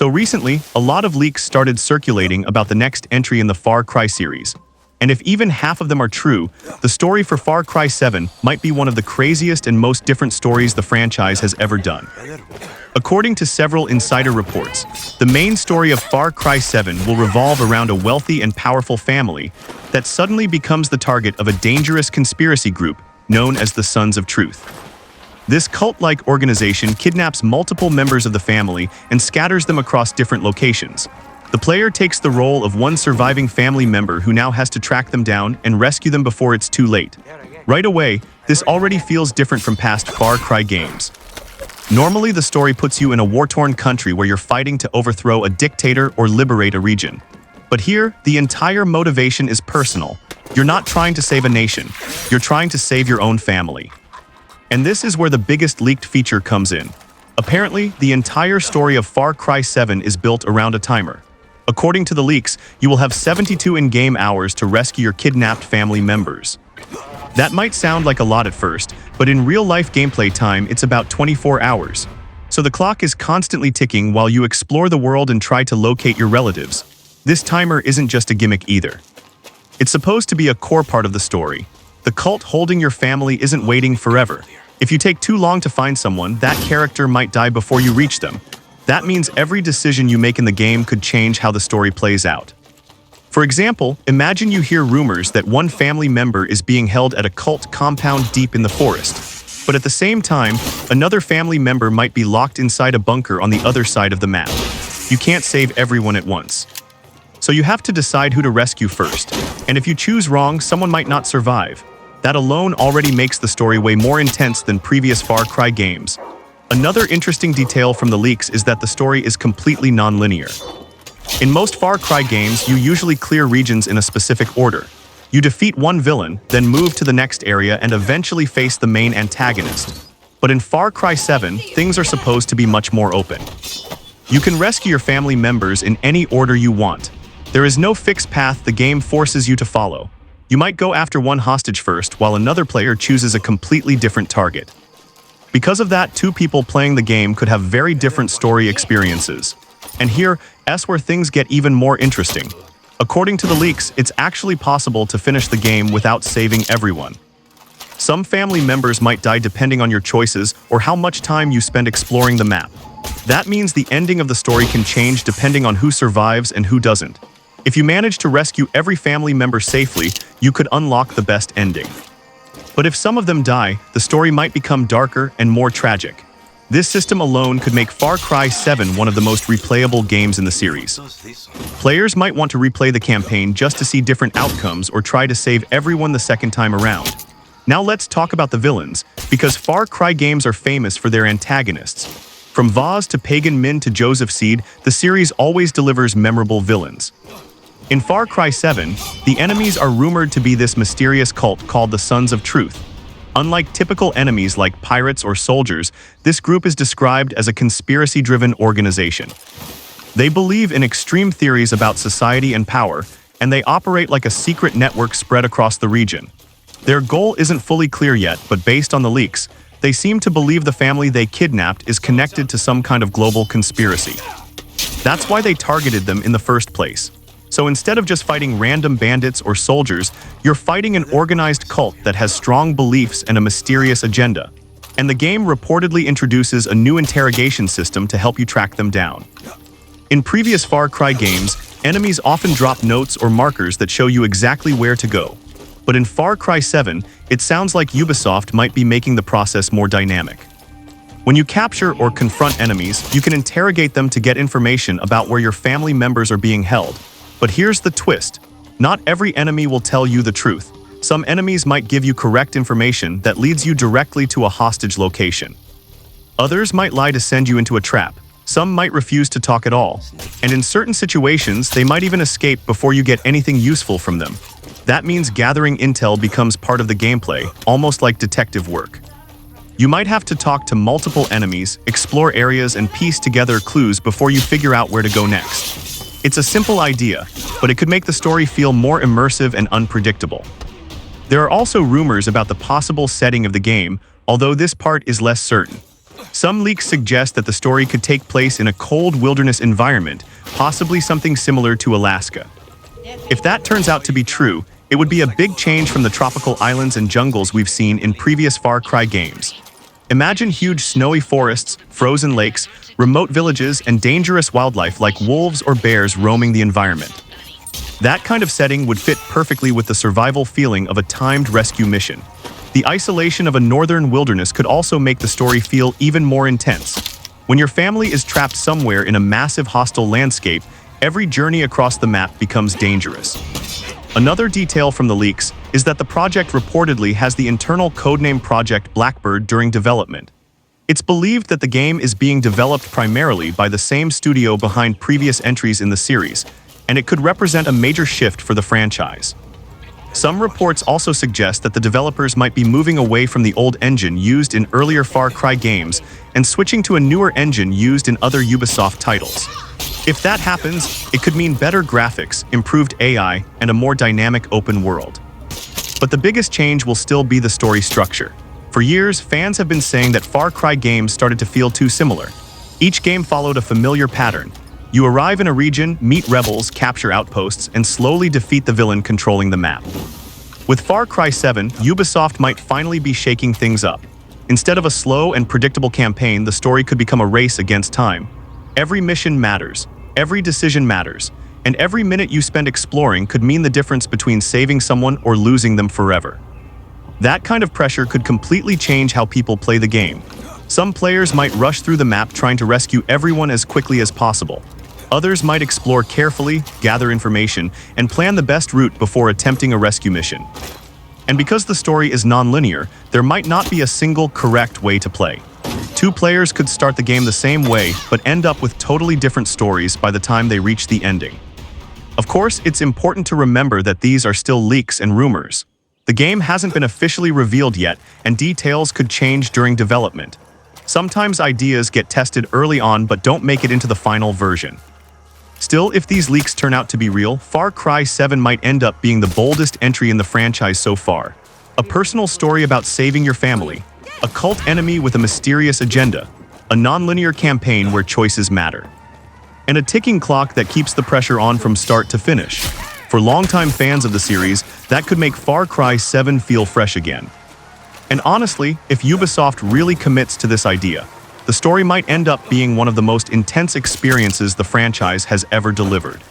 So recently, a lot of leaks started circulating about the next entry in the Far Cry series. And if even half of them are true, the story for Far Cry 7 might be one of the craziest and most different stories the franchise has ever done. According to several insider reports, the main story of Far Cry 7 will revolve around a wealthy and powerful family that suddenly becomes the target of a dangerous conspiracy group known as the Sons of Truth. This cult-like organization kidnaps multiple members of the family and scatters them across different locations. The player takes the role of one surviving family member who now has to track them down and rescue them before it's too late. Right away, this already feels different from past Far Cry games. Normally, the story puts you in a war-torn country where you're fighting to overthrow a dictator or liberate a region. But here, the entire motivation is personal. You're not trying to save a nation, you're trying to save your own family. And this is where the biggest leaked feature comes in. Apparently, the entire story of Far Cry 7 is built around a timer. According to the leaks, you will have 72 in-game hours to rescue your kidnapped family members. That might sound like a lot at first, but in real-life gameplay time, it's about 24 hours. So the clock is constantly ticking while you explore the world and try to locate your relatives. This timer isn't just a gimmick either. It's supposed to be a core part of the story. The cult holding your family isn't waiting forever. If you take too long to find someone, that character might die before you reach them. That means every decision you make in the game could change how the story plays out. For example, imagine you hear rumors that one family member is being held at a cult compound deep in the forest. But at the same time, another family member might be locked inside a bunker on the other side of the map. You can't save everyone at once. So you have to decide who to rescue first. And if you choose wrong, someone might not survive. That alone already makes the story way more intense than previous Far Cry games. Another interesting detail from the leaks is that the story is completely non-linear. In most Far Cry games, you usually clear regions in a specific order. You defeat one villain, then move to the next area and eventually face the main antagonist. But in Far Cry 7, things are supposed to be much more open. You can rescue your family members in any order you want. There is no fixed path the game forces you to follow. You might go after one hostage first, while another player chooses a completely different target. Because of that, two people playing the game could have very different story experiences. And here's where things get even more interesting. According to the leaks, it's actually possible to finish the game without saving everyone. Some family members might die depending on your choices or how much time you spend exploring the map. That means the ending of the story can change depending on who survives and who doesn't. If you manage to rescue every family member safely, you could unlock the best ending. But if some of them die, the story might become darker and more tragic. This system alone could make Far Cry 7 one of the most replayable games in the series. Players might want to replay the campaign just to see different outcomes or try to save everyone the second time around. Now let's talk about the villains, because Far Cry games are famous for their antagonists. From Vaz to Pagan Min to Joseph Seed, the series always delivers memorable villains. In Far Cry 7, the enemies are rumored to be this mysterious cult called the Sons of Truth. Unlike typical enemies like pirates or soldiers, this group is described as a conspiracy-driven organization. They believe in extreme theories about society and power, and they operate like a secret network spread across the region. Their goal isn't fully clear yet, but based on the leaks, they seem to believe the family they kidnapped is connected to some kind of global conspiracy. That's why they targeted them in the first place. So instead of just fighting random bandits or soldiers, you're fighting an organized cult that has strong beliefs and a mysterious agenda. And the game reportedly introduces a new interrogation system to help you track them down. In previous Far Cry games, enemies often drop notes or markers that show you exactly where to go. But in Far Cry 7, it sounds like Ubisoft might be making the process more dynamic. When you capture or confront enemies, you can interrogate them to get information about where your family members are being held. But here's the twist. Not every enemy will tell you the truth. Some enemies might give you correct information that leads you directly to a hostage location. Others might lie to send you into a trap. Some might refuse to talk at all. And in certain situations, they might even escape before you get anything useful from them. That means gathering intel becomes part of the gameplay, almost like detective work. You might have to talk to multiple enemies, explore areas, and piece together clues before you figure out where to go next. It's a simple idea, but it could make the story feel more immersive and unpredictable. There are also rumors about the possible setting of the game, although this part is less certain. Some leaks suggest that the story could take place in a cold wilderness environment, possibly something similar to Alaska. If that turns out to be true, it would be a big change from the tropical islands and jungles we've seen in previous Far Cry games. Imagine huge snowy forests, frozen lakes, remote villages, and dangerous wildlife like wolves or bears roaming the environment. That kind of setting would fit perfectly with the survival feeling of a timed rescue mission. The isolation of a northern wilderness could also make the story feel even more intense. When your family is trapped somewhere in a massive hostile landscape, every journey across the map becomes dangerous. Another detail from the leaks is that the project reportedly has the internal codename Project Blackbird during development. It's believed that the game is being developed primarily by the same studio behind previous entries in the series, and it could represent a major shift for the franchise. Some reports also suggest that the developers might be moving away from the old engine used in earlier Far Cry games and switching to a newer engine used in other Ubisoft titles. If that happens, it could mean better graphics, improved AI, and a more dynamic open world. But the biggest change will still be the story structure. For years, fans have been saying that Far Cry games started to feel too similar. Each game followed a familiar pattern. You arrive in a region, meet rebels, capture outposts, and slowly defeat the villain controlling the map. With Far Cry 7, Ubisoft might finally be shaking things up. Instead of a slow and predictable campaign, the story could become a race against time. Every mission matters, every decision matters, and every minute you spend exploring could mean the difference between saving someone or losing them forever. That kind of pressure could completely change how people play the game. Some players might rush through the map trying to rescue everyone as quickly as possible. Others might explore carefully, gather information, and plan the best route before attempting a rescue mission. And because the story is non-linear, there might not be a single correct way to play. Two players could start the game the same way, but end up with totally different stories by the time they reach the ending. Of course, it's important to remember that these are still leaks and rumors. The game hasn't been officially revealed yet, and details could change during development. Sometimes ideas get tested early on but don't make it into the final version. Still, if these leaks turn out to be real, Far Cry 7 might end up being the boldest entry in the franchise so far. A personal story about saving your family, a cult enemy with a mysterious agenda, a non-linear campaign where choices matter, and a ticking clock that keeps the pressure on from start to finish. For longtime fans of the series, that could make Far Cry 7 feel fresh again. And honestly, if Ubisoft really commits to this idea, the story might end up being one of the most intense experiences the franchise has ever delivered.